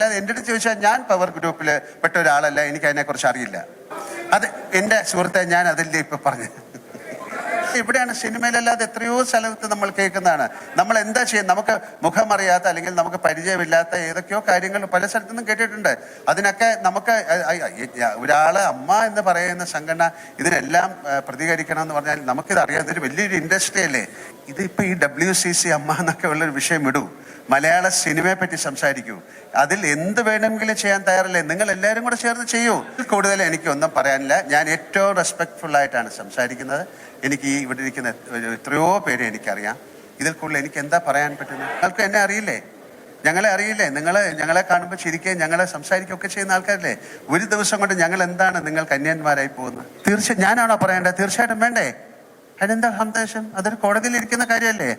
അല്ലാതെ എൻ്റെ അടുത്ത് ചോദിച്ചാൽ ഞാൻ പവർ ഗ്രൂപ്പിൽ പെട്ട ഒരാളല്ല, എനിക്ക് അതിനെക്കുറിച്ച് അറിയില്ല. അത് എൻ്റെ സുഹൃത്തെ, ഞാൻ അതിൻ്റെ ഇപ്പം പറഞ്ഞു. ഇവിടെയാണ് സിനിമയിലല്ലാതെ എത്രയോ സ്ഥലത്ത് നമ്മൾ കേൾക്കുന്നതാണ്. നമ്മൾ എന്താ ചെയ്യുന്നത്? നമുക്ക് മുഖമറിയാത്ത അല്ലെങ്കിൽ നമുക്ക് പരിചയമില്ലാത്ത ഏതൊക്കെയോ കാര്യങ്ങൾ പല സ്ഥലത്തു നിന്നും കേട്ടിട്ടുണ്ട്. അതിനൊക്കെ നമുക്ക് ഒരാള് അമ്മ എന്ന് പറയുന്ന സംഘടന ഇതിനെല്ലാം പ്രതികരിക്കണം എന്ന് പറഞ്ഞാൽ നമുക്കിത് അറിയാം. ഇതൊരു വലിയൊരു ഇൻഡസ്ട്രി അല്ലേ ഇത്. ഇപ്പം ഈ WCC അമ്മ എന്നൊക്കെ ഉള്ളൊരു വിഷയം ഇടൂ, മലയാള സിനിമയെ പറ്റി സംസാരിക്കൂ, അതിൽ എന്ത് വേണമെങ്കിലും ചെയ്യാൻ തയ്യാറല്ലേ? നിങ്ങൾ എല്ലാവരും കൂടെ ചേർന്ന് ചെയ്യൂ. കൂടുതൽ എനിക്കൊന്നും പറയാനില്ല. ഞാൻ ഏറ്റവും റെസ്പെക്ട്ഫുൾ ആയിട്ടാണ് സംസാരിക്കുന്നത്. എനിക്ക് ഈ ഇവിടെ ഇരിക്കുന്ന എത്രയോ പേരെ എനിക്കറിയാം. ഇതിൽ കൂടുതൽ എനിക്ക് എന്താ പറയാൻ പറ്റുന്നത്? നിങ്ങൾക്ക് എന്നെ അറിയില്ലേ? ഞങ്ങളെ അറിയില്ലേ? ഞങ്ങളെ കാണുമ്പോൾ ചിരിക്കുകയും ഞങ്ങളെ സംസാരിക്കുകയൊക്കെ ചെയ്യുന്ന ആൾക്കാരല്ലേ? ഒരു ദിവസം കൊണ്ട് ഞങ്ങൾ എന്താണ് നിങ്ങൾക്ക് അന്യന്മാരായി പോകുന്നത്? തീർച്ചയായും ഞാനാണോ പറയേണ്ടത്? തീർച്ചയായിട്ടും വേണ്ടേ. അതിനെന്താ സന്ദേശം? അതൊരു കോടതിയിൽ ഇരിക്കുന്ന കാര്യമല്ലേ?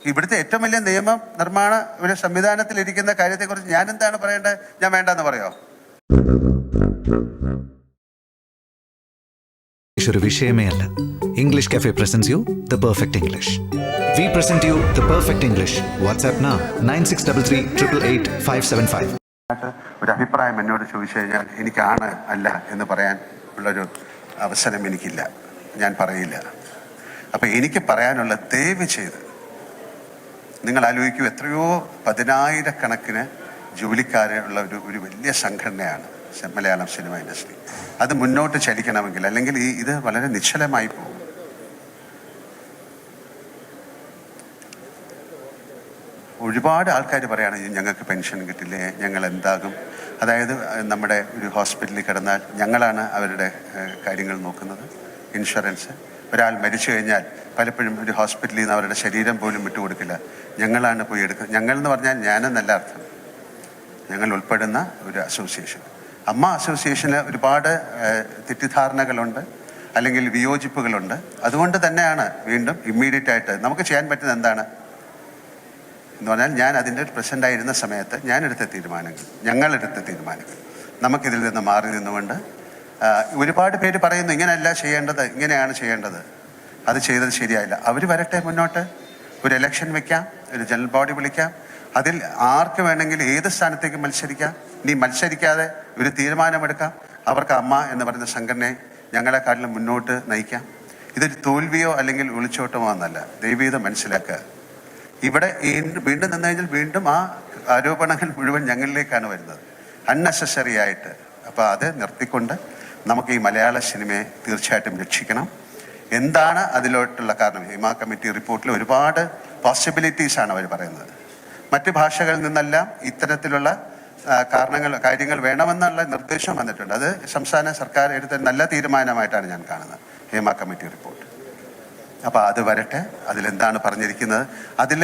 ഇവിടുത്തെ ഏറ്റവും വലിയ നിയമ നിർമ്മാണ ഒരു സംവിധാനത്തിൽ ഇരിക്കുന്ന കാര്യത്തെക്കുറിച്ച് ഞാൻ എന്താണ് പറയേണ്ടത്? ഞാൻ വേണ്ടെന്ന് പറയോ? ഒരു വിഷയമേ അല്ല. English cafe presents you the perfect English. We present you the perfect English. WhatsApp now 9633888575. ഒരു അഭിപ്രായം എന്നോട് ചോദിച്ചു കഴിഞ്ഞാൽ എനിക്കാണ് അല്ല എന്ന് പറയാൻ ഉള്ളൊരു അവസരം എനിക്കില്ല. ഞാൻ പറയില്ല. അപ്പൊ എനിക്ക് പറയാനുള്ള ദയവ് ചെയ്ത് നിങ്ങൾ ആലോചിക്കൂ, എത്രയോ 10,000-കണക്കിന് ജോലിക്കാരുള്ള ഒരു വലിയ സംഘടനയാണ് മലയാളം സിനിമ ഇൻഡസ്ട്രി. അത് മുന്നോട്ട് ചലിക്കണമെങ്കിൽ അല്ലെങ്കിൽ ഇത് വളരെ നിശ്ചലമായി പോകും. ഒരുപാട് ആൾക്കാർ പറയാണ് ഞങ്ങൾക്ക് പെൻഷൻ കിട്ടില്ലേ, ഞങ്ങൾ എന്താകും? അതായത് നമ്മുടെ ഒരു ഹോസ്പിറ്റലിൽ കിടന്നാൽ ഞങ്ങളാണ് അവരുടെ കാര്യങ്ങൾ നോക്കുന്നത്. ഇൻഷുറൻസ്, ഒരാൾ മരിച്ചു കഴിഞ്ഞാൽ പലപ്പോഴും ഒരു ഹോസ്പിറ്റലിൽ നിന്ന് അവരുടെ ശരീരം പോലും വിട്ടുകൊടുക്കില്ല, ഞങ്ങളാണ് പോയി എടുക്കുന്നത്. ഞങ്ങൾ എന്ന് പറഞ്ഞാൽ ഞാനെന്നല്ല അർത്ഥം, ഞങ്ങൾ ഉൾപ്പെടുന്ന ഒരു അസോസിയേഷൻ. അമ്മ അസോസിയേഷന് ഒരുപാട് തെറ്റിദ്ധാരണകളുണ്ട്, അല്ലെങ്കിൽ വിയോജിപ്പുകളുണ്ട്. അതുകൊണ്ട് തന്നെയാണ് വീണ്ടും ഇമ്മീഡിയറ്റ് ആയിട്ട് നമുക്ക് ചെയ്യാൻ പറ്റുന്നത് എന്താണ് എന്ന് പറഞ്ഞാൽ, ഞാൻ അതിൻ്റെ പ്രസിഡൻ്റായിരുന്ന സമയത്ത് ഞങ്ങളെടുത്ത തീരുമാനങ്ങൾ നമുക്കിതിൽ നിന്ന് മാറി നിന്നുകൊണ്ട്, ഒരുപാട് പേര് പറയുന്നു ഇങ്ങനെയല്ല ചെയ്യേണ്ടത്, ഇങ്ങനെയാണ് ചെയ്യേണ്ടത്, അത് ചെയ്തത് ശരിയായില്ല. അവർ വരട്ടെ മുന്നോട്ട്, ഒരു ഇലക്ഷൻ വെക്കാം, ഒരു ജനറൽ ബോഡി വിളിക്കാം, അതിൽ ആർക്ക് വേണമെങ്കിൽ ഏത് സ്ഥാനത്തേക്ക് മത്സരിക്കാം. ഇനി മത്സരിക്കാതെ ഒരു തീരുമാനമെടുക്കാം. അവർക്ക് അമ്മ എന്ന് പറയുന്ന സംഘടനയെ ഞങ്ങളെക്കാട്ടിലും മുന്നോട്ട് നയിക്കാം. ഇതൊരു തോൽവിയോ അല്ലെങ്കിൽ ഒളിച്ചോട്ടമോ എന്നല്ല. ദയവീതം മനസ്സിലാക്കുക. ഇവിടെ വീണ്ടും നിന്ന് കഴിഞ്ഞാൽ വീണ്ടും ആ ആരോപണങ്ങൾ മുഴുവൻ ഞങ്ങളിലേക്കാണ് വരുന്നത്, അൺനെസസറി ആയിട്ട്. അപ്പോൾ അത് നിർത്തിക്കൊണ്ട് നമുക്ക് ഈ മലയാള സിനിമയെ തീർച്ചയായിട്ടും രക്ഷിക്കണം. എന്താണ് അതിലോട്ടുള്ള കാരണം? ഹിമ കമ്മിറ്റി റിപ്പോർട്ടിൽ ഒരുപാട് പോസിബിലിറ്റീസാണ് അവർ പറയുന്നത്. മറ്റ് ഭാഷകളിൽ നിന്നെല്ലാം ഇത്തരത്തിലുള്ള കാര്യങ്ങൾ വേണമെന്നുള്ള നിർദ്ദേശം വന്നിട്ടുണ്ട്. അത് സംസ്ഥാന സർക്കാർ എടുത്ത നല്ല തീരുമാനമായിട്ടാണ് ഞാൻ കാണുന്നത്, ഹിമ കമ്മിറ്റി റിപ്പോർട്ട്. അപ്പോൾ അത് വരട്ടെ, അതിലെന്താണ് പറഞ്ഞിരിക്കുന്നത്, അതിൽ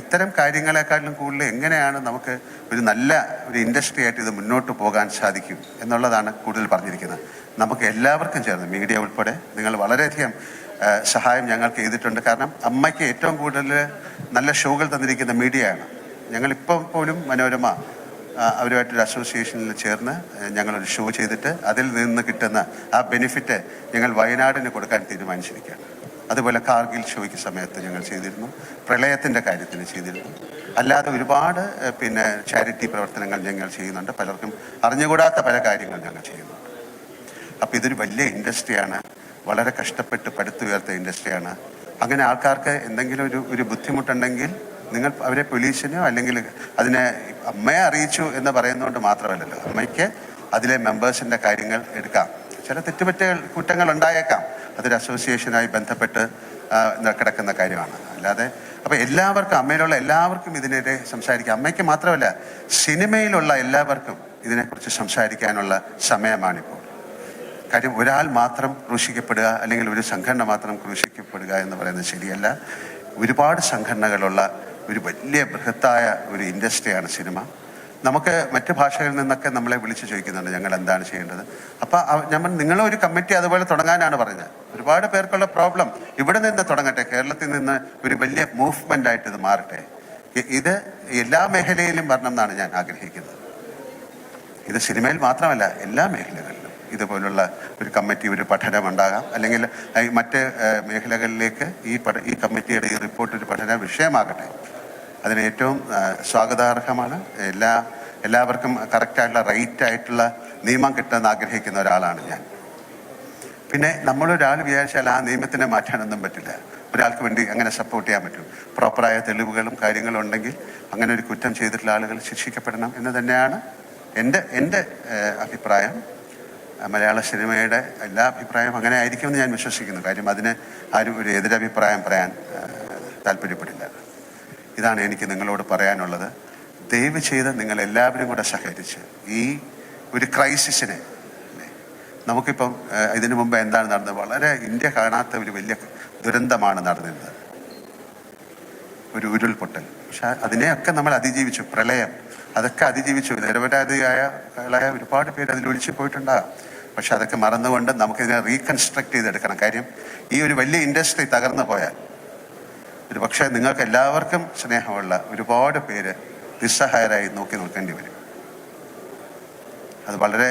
ഇത്തരം കാര്യങ്ങളെക്കാട്ടിലും കൂടുതൽ എങ്ങനെയാണ് നമുക്ക് ഒരു നല്ല ഒരു ഇൻഡസ്ട്രി ആയിട്ട് ഇത് മുന്നോട്ട് പോകാൻ സാധിക്കും എന്നുള്ളതാണ് കൂടുതൽ പറഞ്ഞിരിക്കുന്നത്. നമുക്ക് എല്ലാവർക്കും ചേർന്ന്, മീഡിയ ഉൾപ്പെടെ, നിങ്ങൾ വളരെയധികം സഹായം ഞങ്ങൾക്ക് ചെയ്തിട്ടുണ്ട്. കാരണം അമ്മയ്ക്ക് ഏറ്റവും കൂടുതൽ നല്ല ഷോകൾ തന്നിരിക്കുന്ന മീഡിയയാണ്. ഞങ്ങളിപ്പം പോലും മനോരമ അവരുമായിട്ടൊരു അസോസിയേഷനിൽ ചേർന്ന് ഞങ്ങളൊരു ഷോ ചെയ്തിട്ട് അതിൽ നിന്ന് കിട്ടുന്ന ആ ബെനിഫിറ്റ് ഞങ്ങൾ വയനാടിന് കൊടുക്കാൻ തീരുമാനിച്ചിരിക്കുകയാണ്. അതുപോലെ കാർഗിൽ ഷോയ്ക്ക് സമയത്ത് ഞങ്ങൾ ചെയ്തിരുന്നു, പ്രളയത്തിൻ്റെ കാര്യത്തിന് ചെയ്തിരുന്നു. അല്ലാതെ ഒരുപാട് ചാരിറ്റി പ്രവർത്തനങ്ങൾ ഞങ്ങൾ ചെയ്യുന്നുണ്ട്. പലർക്കും അറിഞ്ഞുകൂടാത്ത പല കാര്യങ്ങൾ ഞങ്ങൾ ചെയ്യുന്നുണ്ട്. അപ്പോൾ ഇതൊരു വലിയ ഇൻഡസ്ട്രിയാണ്, വളരെ കഷ്ടപ്പെട്ട് പടുത്തുയർത്ത ഇൻഡസ്ട്രിയാണ്. അങ്ങനെ ആൾക്കാർക്ക് എന്തെങ്കിലും ഒരു ബുദ്ധിമുട്ടുണ്ടെങ്കിൽ നിങ്ങൾ അവരെ പോലീസിനോ അല്ലെങ്കിൽ അതിനെ അമ്മയെ അറിയിച്ചു എന്ന് പറയുന്നതുകൊണ്ട് മാത്രമല്ലല്ലോ, അമ്മയ്ക്ക് അതിലെ മെമ്പേഴ്സിൻ്റെ കാര്യങ്ങൾ എടുക്കാം. ചില കുറ്റങ്ങൾ ഉണ്ടായേക്കാം, അതൊരു അസോസിയേഷനായി ബന്ധപ്പെട്ട് കിടക്കുന്ന കാര്യമാണ്. അല്ലാതെ അപ്പോൾ എല്ലാവർക്കും, അമ്മയിലുള്ള എല്ലാവർക്കും ഇതിനെതിരെ സംസാരിക്കാം. അമ്മയ്ക്ക് മാത്രമല്ല, സിനിമയിലുള്ള എല്ലാവർക്കും ഇതിനെക്കുറിച്ച് സംസാരിക്കാനുള്ള സമയമാണിപ്പോൾ. കാര്യം ഒരാൾ മാത്രം ക്രൂശിക്കപ്പെടുക അല്ലെങ്കിൽ ഒരു സംഘടന മാത്രം ക്രൂശിക്കപ്പെടുക എന്ന് പറയുന്നത് ശരിയല്ല. ഒരുപാട് സംഘടനകളുള്ള ഒരു വലിയ ബൃഹത്തായ ഒരു ഇൻഡസ്ട്രിയാണ് സിനിമ. നമുക്ക് മറ്റ് ഭാഷകളിൽ നിന്നൊക്കെ നമ്മളെ വിളിച്ച് ചോദിക്കുന്നുണ്ട് ഞങ്ങൾ എന്താണ് ചെയ്യേണ്ടത്. അപ്പോൾ നിങ്ങളൊരു കമ്മിറ്റി അതുപോലെ തുടങ്ങാനാണ് പറഞ്ഞത്. ഒരുപാട് പേർക്കുള്ള പ്രോബ്ലം ഇവിടെ നിന്ന് തുടങ്ങട്ടെ, കേരളത്തിൽ നിന്ന് ഒരു വലിയ മൂവ്മെൻ്റ് ആയിട്ട് ഇത് മാറട്ടെ. ഇത് എല്ലാ മേഖലയിലും വരണം എന്നാണ് ഞാൻ ആഗ്രഹിക്കുന്നത്. ഇത് സിനിമയിൽ മാത്രമല്ല, എല്ലാ മേഖലകളിലും ഇതുപോലുള്ള ഒരു കമ്മിറ്റി, ഒരു പഠനം ഉണ്ടാകാം. അല്ലെങ്കിൽ മറ്റ് മേഖലകളിലേക്ക് ഈ കമ്മിറ്റിയുടെ ഈ റിപ്പോർട്ട് ഒരു പഠന വിഷയമാകട്ടെ. അതിന് ഏറ്റവും സ്വാഗതാർഹമാണ്. എല്ലാവർക്കും കറക്റ്റായിട്ടുള്ള റൈറ്റായിട്ടുള്ള നിയമം കിട്ടുമെന്ന് ആഗ്രഹിക്കുന്ന ഒരാളാണ് ഞാൻ. പിന്നെ നമ്മളൊരാൾ വിചാരിച്ചാൽ ആ നിയമത്തിനെ മാറ്റാനൊന്നും പറ്റില്ല. ഒരാൾക്ക് വേണ്ടി അങ്ങനെ സപ്പോർട്ട് ചെയ്യാൻ പറ്റും. പ്രോപ്പറായ തെളിവുകളും കാര്യങ്ങളും ഉണ്ടെങ്കിൽ അങ്ങനെ ഒരു കുറ്റം ചെയ്തിട്ടുള്ള ആളുകൾ ശിക്ഷിക്കപ്പെടണം എന്ന് തന്നെയാണ് എൻ്റെ അഭിപ്രായം. മലയാള സിനിമയുടെ എല്ലാ അഭിപ്രായവും അങ്ങനെ ആയിരിക്കുമെന്ന് ഞാൻ വിശ്വസിക്കുന്നു. കാര്യം അതിന് ആരും ഒരു എതിരഭിപ്രായം പറയാൻ താല്പര്യപ്പെടില്ല. ഇതാണ് എനിക്ക് നിങ്ങളോട് പറയാനുള്ളത്. ദയവ് ചെയ്ത് നിങ്ങൾ എല്ലാവരും കൂടെ സഹകരിച്ച് ഈ ഒരു ക്രൈസിസിനെ, നമുക്കിപ്പം ഇതിനു മുമ്പ് എന്താണ് നടന്നത്, വളരെ ഇന്ത്യ കാണാത്ത ഒരു വലിയ ദുരന്തമാണ് നടന്നിരുന്നത്, ഒരു ഉരുൾപൊട്ടൽ. പക്ഷെ അതിനെയൊക്കെ നമ്മൾ അതിജീവിച്ചു. പ്രളയം, അതൊക്കെ അതിജീവിച്ചു. നിരപരാധിയായ ഒരുപാട് പേര് അതിൽ ഒഴിച്ചു പോയിട്ടുണ്ടാകാം. പക്ഷെ അതൊക്കെ മറന്നുകൊണ്ട് നമുക്കിതിനെ റീകൺസ്ട്രക്ട് ചെയ്തെടുക്കണം. കാര്യം ഈ ഒരു വലിയ ഇൻഡസ്ട്രി തകർന്നു പോയാൽ ഒരു പക്ഷേ നിങ്ങൾക്ക് എല്ലാവർക്കും സ്നേഹമുള്ള ഒരുപാട് പേര് നിസ്സഹായരായി നോക്കി നിൽക്കേണ്ടി വരും. അത് വളരെ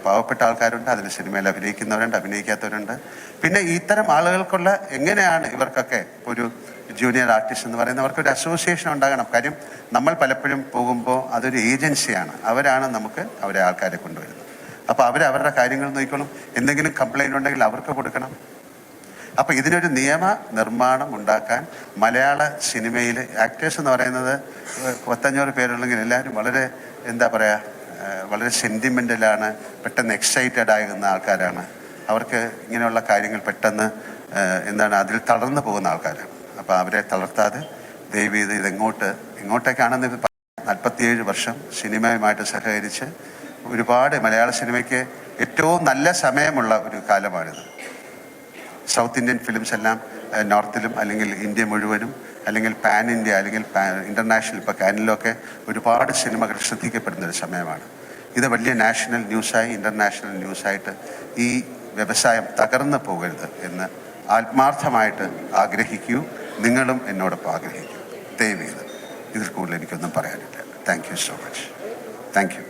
പാവപ്പെട്ട ആൾക്കാരുണ്ട്, അതിൽ സിനിമയിൽ അഭിനയിക്കുന്നവരുണ്ട്, അഭിനയിക്കാത്തവരുണ്ട്. പിന്നെ ഇത്തരം ആളുകൾക്കുള്ള എങ്ങനെയാണ് ഇവർക്കൊക്കെ ഒരു ജൂനിയർ ആർട്ടിസ്റ്റ് എന്ന് പറയുന്നവർക്ക് ഒരു അസോസിയേഷൻ ഉണ്ടാകണം. കാര്യം നമ്മൾ പലപ്പോഴും പോകുമ്പോൾ അതൊരു ഏജൻസിയാണ്, അവരാണ് നമുക്ക് അവരെ ആൾക്കാരെ കൊണ്ടുവരുന്നത്. അപ്പോൾ അവരുടെ കാര്യങ്ങൾ നോക്കിക്കോളും. എന്തെങ്കിലും കംപ്ലൈൻറ്റ് ഉണ്ടെങ്കിൽ അവർക്ക് കൊടുക്കണം. അപ്പോൾ ഇതിനൊരു നിയമ നിർമ്മാണം ഉണ്ടാക്കാൻ മലയാള സിനിമയിൽ ആക്ടേഴ്സ് എന്ന് പറയുന്നത് 500 പേരുണ്ടെങ്കിൽ എല്ലാവരും വളരെ എന്താ പറയുക, വളരെ സെൻറ്റിമെൻ്റലാണ്, പെട്ടെന്ന് എക്സൈറ്റഡ് ആകുന്ന ആൾക്കാരാണ്. അവർക്ക് ഇങ്ങനെയുള്ള കാര്യങ്ങൾ പെട്ടെന്ന് അതിൽ തളർന്നു പോകുന്ന ആൾക്കാരാണ്. അപ്പോൾ അവരെ തളർത്താതെ ദയവ് ചെയ്ത് ഇങ്ങോട്ടേക്കാണെന്ന് 47 വർഷം സിനിമയുമായിട്ട് സഹകരിച്ച് ഒരുപാട് മലയാള സിനിമയ്ക്ക് ഏറ്റവും നല്ല സമയമുള്ള ഒരു കാലമാണിത്. സൗത്ത് ഇന്ത്യൻ ഫിലിംസ് എല്ലാം നോർത്തിലും അല്ലെങ്കിൽ ഇന്ത്യ മുഴുവനും അല്ലെങ്കിൽ പാൻ ഇന്ത്യ അല്ലെങ്കിൽ ഇൻ്റർനാഷണൽ, ഇപ്പോൾ കാനിലൊക്കെ ഒരുപാട് സിനിമകൾ ശ്രദ്ധിക്കപ്പെടുന്നൊരു സമയമാണ്. ഇത് വലിയ നാഷണൽ ന്യൂസായി ഇൻ്റർനാഷണൽ ന്യൂസായിട്ട് ഈ വ്യവസായം തകർന്നു പോകരുത് എന്ന് ആത്മാർത്ഥമായിട്ട് ആഗ്രഹിക്കൂ. നിങ്ങളും എന്നോടൊപ്പം ആഗ്രഹിക്കൂ. ദയവ് ചെയ്ത് ഇതിൽ കൂടുതൽ എനിക്കൊന്നും പറയാനില്ല. Thank you so much. Thank you.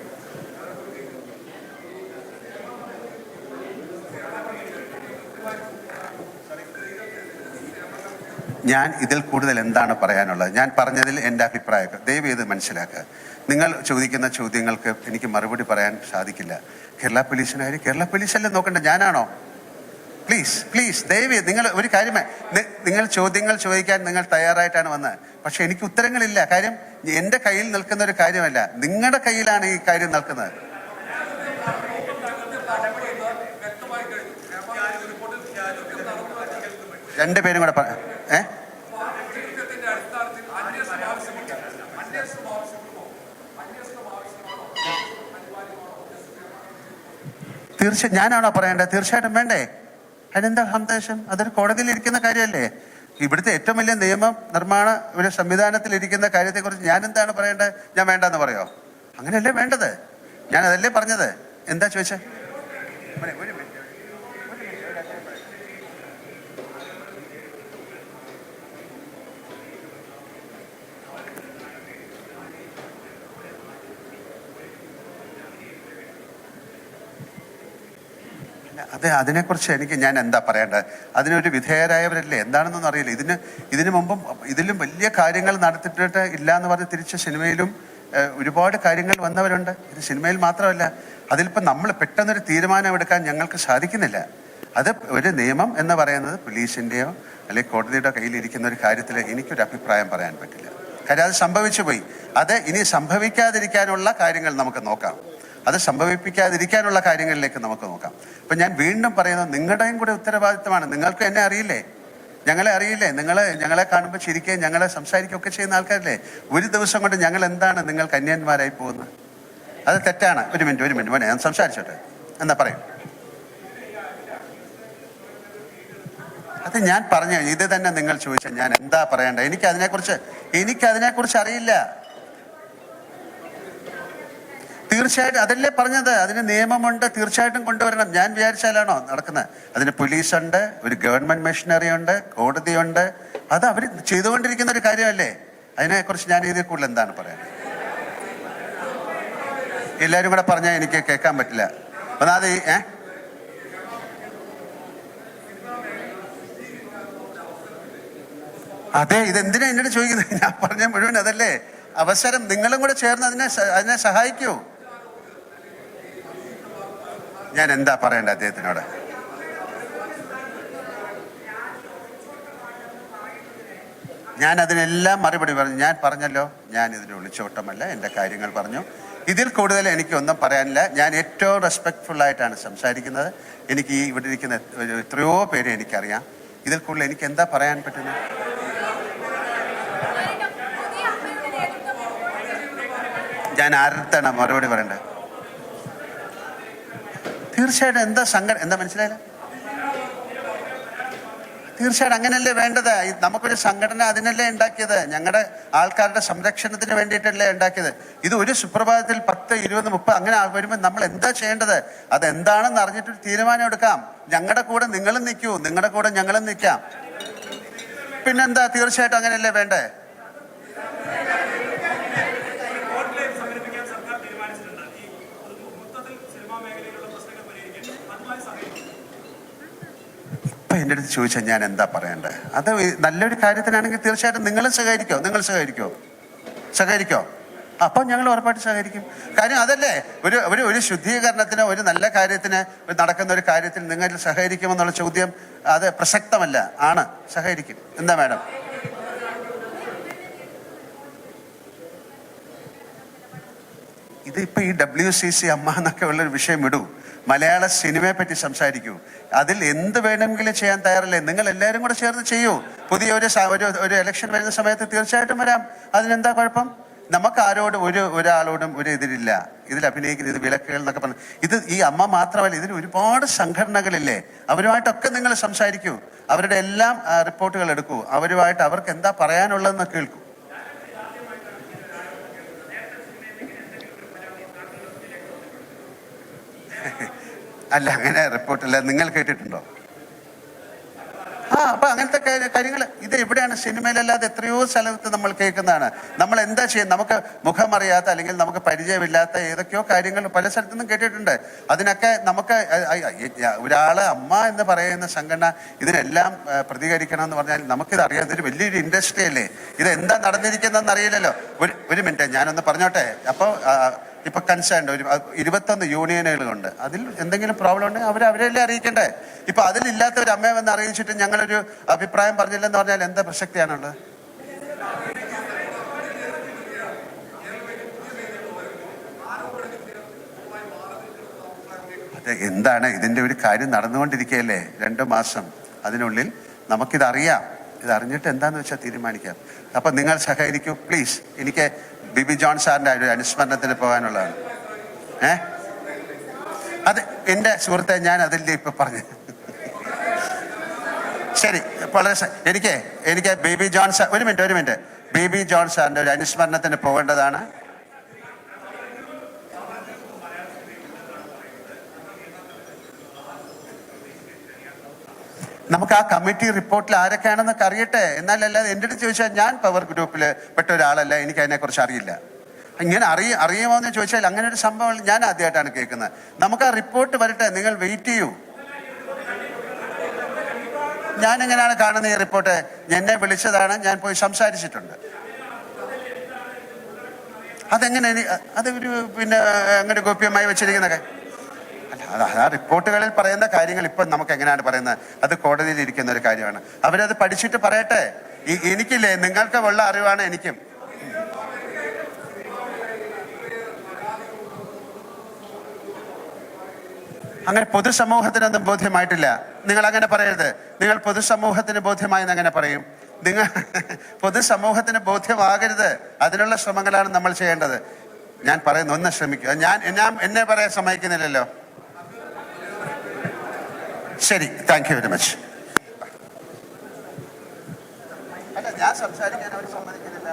ഞാൻ ഇതിൽ കൂടുതൽ എന്താണ് പറയാനുള്ളത്? ഞാൻ പറഞ്ഞതിൽ എൻ്റെ അഭിപ്രായമൊക്കെ ദയവ് ചെയ്ത് മനസ്സിലാക്കുക. നിങ്ങൾ ചോദിക്കുന്ന ചോദ്യങ്ങൾക്ക് എനിക്ക് മറുപടി പറയാൻ സാധിക്കില്ല. കേരള പോലീസിനായാലും കേരള പോലീസല്ലേ നോക്കണ്ട, ഞാനാണോ? പ്ലീസ് ദയവ് നിങ്ങൾ ഒരു കാര്യമേ, നിങ്ങൾ ചോദ്യങ്ങൾ ചോദിക്കാൻ നിങ്ങൾ തയ്യാറായിട്ടാണ് വന്നത്. പക്ഷെ എനിക്ക് ഉത്തരങ്ങളില്ല. കാര്യം എൻ്റെ കയ്യിൽ നിൽക്കുന്ന ഒരു കാര്യമല്ല, നിങ്ങളുടെ കയ്യിലാണ് ഈ കാര്യം നിൽക്കുന്നത്. രണ്ടുപേരും കൂടെ തീർച്ചയായും ഞാനാണോ പറയേണ്ടത്? തീർച്ചയായിട്ടും വേണ്ടേ. അതിനെന്താ സന്ദേശം? അതൊരു കോടതിയിൽ ഇരിക്കുന്ന കാര്യമല്ലേ. ഇവിടുത്തെ ഏറ്റവും വലിയ നിയമ നിർമ്മാണ ഒരു സംവിധാനത്തിലിരിക്കുന്ന കാര്യത്തെക്കുറിച്ച് ഞാൻ എന്താണ് പറയേണ്ടത്? ഞാൻ വേണ്ടെന്ന് പറയോ? അങ്ങനെയല്ലേ വേണ്ടത്. ഞാൻ അതല്ലേ പറഞ്ഞത്. എന്താ ചോദിച്ചേ? അതിനെക്കുറിച്ച് ഞാൻ എന്താ പറയേണ്ടത്? അതിനൊരു വിധേയരായവരല്ലേ, എന്താണെന്നൊന്നും അറിയില്ല. ഇതിനു മുമ്പും ഇതിലും വലിയ കാര്യങ്ങൾ നടത്തിയിട്ട് ഇല്ല എന്ന് പറഞ്ഞ് തിരിച്ച് സിനിമയിലും ഒരുപാട് കാര്യങ്ങൾ വന്നവരുണ്ട്. ഇത് സിനിമയിൽ മാത്രമല്ല. അതിലിപ്പോൾ നമ്മൾ പെട്ടെന്നൊരു തീരുമാനം എടുക്കാൻ ഞങ്ങൾക്ക് സാധിക്കുന്നില്ല. അത് ഒരു നിയമം എന്ന് പറയുന്നത് പോലീസിൻ്റെയോ അല്ലെങ്കിൽ കോടതിയുടെ കയ്യിലിരിക്കുന്ന ഒരു കാര്യത്തിൽ എനിക്കൊരു അഭിപ്രായം പറയാൻ പറ്റില്ല. കാര്യം അത് സംഭവിച്ചു പോയി. അത് ഇനി സംഭവിക്കാതിരിക്കാനുള്ള കാര്യങ്ങൾ നമുക്ക് നോക്കാം. അത് സംഭവിപ്പിക്കാതിരിക്കാനുള്ള കാര്യങ്ങളിലേക്ക് നമുക്ക് നോക്കാം. അപ്പം ഞാൻ വീണ്ടും പറയുന്നത്, നിങ്ങളുടെയും കൂടെ ഉത്തരവാദിത്തമാണ്. നിങ്ങൾക്ക് എന്നെ അറിയില്ലേ, ഞങ്ങളെ അറിയില്ലേ? ഞങ്ങളെ കാണുമ്പോൾ ചിരിക്കുകയും ഞങ്ങളെ സംസാരിക്കുകയൊക്കെ ചെയ്യുന്ന ആൾക്കാരല്ലേ. ഒരു ദിവസം കൊണ്ട് ഞങ്ങൾ എന്താണ് നിങ്ങൾക്ക് അന്യന്മാരായി പോകുന്നത്? അത് തെറ്റാണ്. ഒരു മിനിറ്റ് മോനെ, ഞാൻ സംസാരിച്ചോട്ടെ. എന്താ പറയും? അത് ഞാൻ പറഞ്ഞു. ഇത് തന്നെ നിങ്ങൾ ചോദിച്ചാൽ ഞാൻ എന്താ പറയേണ്ടത്? എനിക്കതിനെക്കുറിച്ച് അറിയില്ല. തീർച്ചയായിട്ടും അതല്ലേ പറഞ്ഞത്. അതിന് നിയമമുണ്ട്, തീർച്ചയായിട്ടും കൊണ്ടുവരണം. ഞാൻ വിചാരിച്ചാലാണോ നടക്കുന്നത്? അതിന് പോലീസുണ്ട്, ഒരു ഗവൺമെന്റ് മെഷീനറി ഉണ്ട്, കോടതിയുണ്ട്. അത് അവർ ചെയ്തുകൊണ്ടിരിക്കുന്ന ഒരു കാര്യമല്ലേ. അതിനെക്കുറിച്ച് ഞാൻ ഇതിൽ കൂടുതൽ എന്താണ് പറയുന്നത്? എല്ലാവരും കൂടെ പറഞ്ഞാൽ എനിക്ക് കേൾക്കാൻ പറ്റില്ല. ഒന്നാമത് അതെ, ഇതെന്തിനാ എന്നോട് ചോദിക്കുന്നത്? ഞാൻ പറഞ്ഞ മുഴുവൻ അതല്ലേ. അവസരം നിങ്ങളും കൂടെ ചേർന്ന് അതിനെ സഹായിക്കൂ. ഞാൻ എന്താ പറയണ്ടേ അദ്ദേഹത്തിനോട്? ഞാൻ അതിനെല്ലാം മറുപടി പറഞ്ഞു. ഞാൻ പറഞ്ഞല്ലോ, ഞാൻ ഇതിന് ഒളിച്ചോട്ടമല്ല, എൻ്റെ കാര്യങ്ങൾ പറഞ്ഞു. ഇതിൽ കൂടുതൽ എനിക്കൊന്നും പറയാനില്ല. ഞാൻ ഏറ്റവും റെസ്പെക്റ്റ്ഫുള്ളായിട്ടാണ് സംസാരിക്കുന്നത്. എനിക്ക് ഈ ഇവിടെ ഇരിക്കുന്ന എത്രയോ പേരെ എനിക്കറിയാം. ഇതിൽ കൂടുതൽ എനിക്ക് എന്താ പറയാൻ പറ്റുന്നത്? ഞാൻ ആരുടെ മറുപടി പറയണ്ടേ? തീർച്ചയായിട്ടും എന്താ മനസ്സിലായില്ല? തീർച്ചയായിട്ടും അങ്ങനെയല്ലേ വേണ്ടത്. നമുക്കൊരു സംഘടന അതിനല്ലേ ഉണ്ടാക്കിയത്, ഞങ്ങളുടെ ആൾക്കാരുടെ സംരക്ഷണത്തിന് വേണ്ടിയിട്ടല്ലേ ഉണ്ടാക്കിയത്. ഇത് ഒരു സുപ്രഭാതത്തിൽ 10, 20, 30 അങ്ങനെ വരുമ്പോൾ നമ്മൾ എന്താ ചെയ്യേണ്ടത്? അതെന്താണെന്ന് അറിഞ്ഞിട്ടൊരു തീരുമാനം എടുക്കാം. ഞങ്ങളുടെ കൂടെ നിങ്ങളും നിൽക്കൂ, നിങ്ങളുടെ കൂടെ ഞങ്ങളും നിൽക്കാം. പിന്നെന്താ, തീർച്ചയായിട്ടും അങ്ങനെയല്ലേ വേണ്ടേ? ഇപ്പം എൻ്റെ അടുത്ത് ചോദിച്ചാൽ ഞാൻ എന്താ പറയണ്ടേ? അത് നല്ലൊരു കാര്യത്തിനാണെങ്കിൽ തീർച്ചയായിട്ടും നിങ്ങൾ സഹകരിക്കോ? അപ്പം ഞങ്ങൾ ഉറപ്പായിട്ട് സഹകരിക്കും. കാര്യം അതല്ലേ, ഒരു ശുദ്ധീകരണത്തിന്, ഒരു നല്ല കാര്യത്തിന്, നടക്കുന്ന ഒരു കാര്യത്തിൽ നിങ്ങൾ സഹകരിക്കുമെന്നുള്ള ചോദ്യം അത് പ്രസക്തമല്ല. ആണ്, സഹകരിക്കും. എന്താ മാഡം? ഇതിപ്പോൾ ഈ WCC അമ്മ എന്നൊക്കെ ഉള്ളൊരു വിഷയം വിടൂ. മലയാള സിനിമയെ പറ്റി സംസാരിക്കൂ. അതിൽ എന്ത് വേണമെങ്കിലും ചെയ്യാൻ തയ്യാറല്ലേ? നിങ്ങൾ എല്ലാവരും കൂടെ ചേർന്ന് ചെയ്യൂ. പുതിയ ഒരു ഇലക്ഷൻ വരുന്ന സമയത്ത് തീർച്ചയായിട്ടും വരാം. അതിനെന്താ കുഴപ്പം? നമുക്ക് ഒരാളോടും ഒരു എതിരില്ല. ഇതിൽ അഭിനയിക്കുന്ന ഇത് വിലക്കുകൾ എന്നൊക്കെ പറഞ്ഞു. ഈ അമ്മ മാത്രമല്ല, ഇതിൽ ഒരുപാട് സംഘടനകളില്ലേ, അവരുമായിട്ടൊക്കെ നിങ്ങൾ സംസാരിക്കൂ. അവരുടെ എല്ലാം റിപ്പോർട്ടുകൾ എടുക്കൂ. അവരുമായിട്ട് അവർക്ക് എന്താ പറയാനുള്ളതെന്ന് കേൾക്കൂ. അല്ല, അങ്ങനെ റിപ്പോർട്ടില്ല. നിങ്ങൾ കേട്ടിട്ടുണ്ടോ? അപ്പൊ അങ്ങനത്തെ കാര്യങ്ങൾ ഇത് എവിടെയാണ്? സിനിമയിലല്ലാതെ എത്രയോ സ്ഥലത്ത് നമ്മൾ കേൾക്കുന്നതാണ്. നമ്മൾ എന്താ ചെയ്യുന്നത്? നമുക്ക് മുഖമറിയാത്ത അല്ലെങ്കിൽ നമുക്ക് പരിചയമില്ലാത്ത ഏതൊക്കെയോ കാര്യങ്ങൾ പല സ്ഥലത്തുനിന്നും കേട്ടിട്ടുണ്ട്. അതിനൊക്കെ നമുക്ക് ഒരാള് അമ്മ എന്ന് പറയുന്ന സംഘടന ഇതിനെല്ലാം പ്രതികരിക്കണം എന്ന് പറഞ്ഞാൽ നമുക്കിത് അറിയാം. ഇതൊരു വലിയൊരു ഇൻഡസ്ട്രി അല്ലേ. ഇത് എന്താ നടന്നിരിക്കുന്നതെന്ന് അറിയില്ലല്ലോ. ഒരു മിനിറ്റ് ഞാനൊന്ന് പറഞ്ഞോട്ടെ. അപ്പോൾ ഇപ്പൊ കൺസേൺഡ് 21 യൂണിയനുകളുണ്ട്. അതിൽ എന്തെങ്കിലും പ്രോബ്ലം ഉണ്ടെങ്കിൽ അവരെല്ലാം അറിയിക്കണ്ടേ? ഇപ്പൊ അതിലില്ലാത്ത ഒരു അമ്മയെ വന്ന് അറിയിച്ചിട്ട് ഞങ്ങളൊരു അഭിപ്രായം പറഞ്ഞില്ലെന്ന് പറഞ്ഞാൽ എന്താ പ്രസക്തിയാണുള്ളത്? അതെ, എന്താണ് ഇതിന്റെ ഒരു കാര്യം നടന്നുകൊണ്ടിരിക്കുകയല്ലേ 2 മാസം. അതിനുള്ളിൽ നമുക്കിതറിയാം. ഇതറിഞ്ഞിട്ട് എന്താന്ന് വെച്ചാൽ തീരുമാനിക്കാം. അപ്പൊ നിങ്ങൾ സഹകരിക്കൂ പ്ലീസ്. എനിക്ക് ബിബി ജോൺ സാറിന്റെ ഒരു അനുസ്മരണത്തിന് പോകാനുള്ളതാണ്. അത് എൻ്റെ സുഹൃത്തെ, ഞാൻ അതിൻ്റെ ഇപ്പൊ പറഞ്ഞു. ശരി, വളരെ എനിക്ക് ബിബി ജോൺ സാർ ഒരു മിനിറ്റ് ബിബി ജോൺ സാറിന്റെ ഒരു അനുസ്മരണത്തിന് പോകേണ്ടതാണ്. നമുക്ക് ആ കമ്മിറ്റി റിപ്പോർട്ടിൽ ആരൊക്കെയാണെന്നൊക്കെ അറിയട്ടെ. എന്നാലല്ലാതെ എൻ്റെ അടുത്ത് ചോദിച്ചാൽ ഞാൻ പവർ ഗ്രൂപ്പിൽ പെട്ട ഒരാളല്ല, എനിക്ക് അതിനെക്കുറിച്ച് അറിയില്ല. ഇങ്ങനെ അറിയുമോ എന്ന് ചോദിച്ചാൽ അങ്ങനെ ഒരു സംഭവം ഞാൻ ആദ്യമായിട്ടാണ് കേൾക്കുന്നത്. നമുക്ക് ആ റിപ്പോർട്ട് വരട്ടെ, നിങ്ങൾ വെയിറ്റ് ചെയ്യൂ. ഞാൻ എങ്ങനെയാണ് കാണുന്നത് ഈ റിപ്പോർട്ട്? എന്നെ വിളിച്ചതാണ്, ഞാൻ പോയി സംസാരിച്ചിട്ടുണ്ട്. അതെങ്ങനെ അതൊരു അങ്ങനെ ഗോപ്യമായി വെച്ചിരിക്കുന്നതൊക്കെ ആ റിപ്പോർട്ടുകളിൽ പറയുന്ന കാര്യങ്ങൾ ഇപ്പം നമുക്ക് എങ്ങനെയാണ് പറയുന്നത്? അത് കോടതിയിൽ ഇരിക്കുന്ന ഒരു കാര്യമാണ്. അവരത് പഠിച്ചിട്ട് പറയട്ടെ. എനിക്കില്ലേ, നിങ്ങൾക്ക് ഉള്ള അറിവാണ് എനിക്കും. അങ്ങനെ പൊതുസമൂഹത്തിനൊന്നും ബോധ്യമായിട്ടില്ല. നിങ്ങൾ അങ്ങനെ പറയരുത്. നിങ്ങൾ പൊതുസമൂഹത്തിന് ബോധ്യമായെന്ന് അങ്ങനെ പറയും. നിങ്ങൾ പൊതുസമൂഹത്തിന് ബോധ്യമാകരുത്. അതിനുള്ള ശ്രമങ്ങളാണ് നമ്മൾ ചെയ്യേണ്ടത്. ഞാൻ പറയുന്നു, ഒന്ന് ശ്രമിക്കുക. എന്നെ പറയാൻ സമ്മതിക്കുന്നില്ലല്ലോ. ശരി, താങ്ക് യു വെരി മച്ച്. അല്ല, ഞാൻ സംസാരിക്കാൻ അവർ സമ്മതിക്കുന്നില്ല.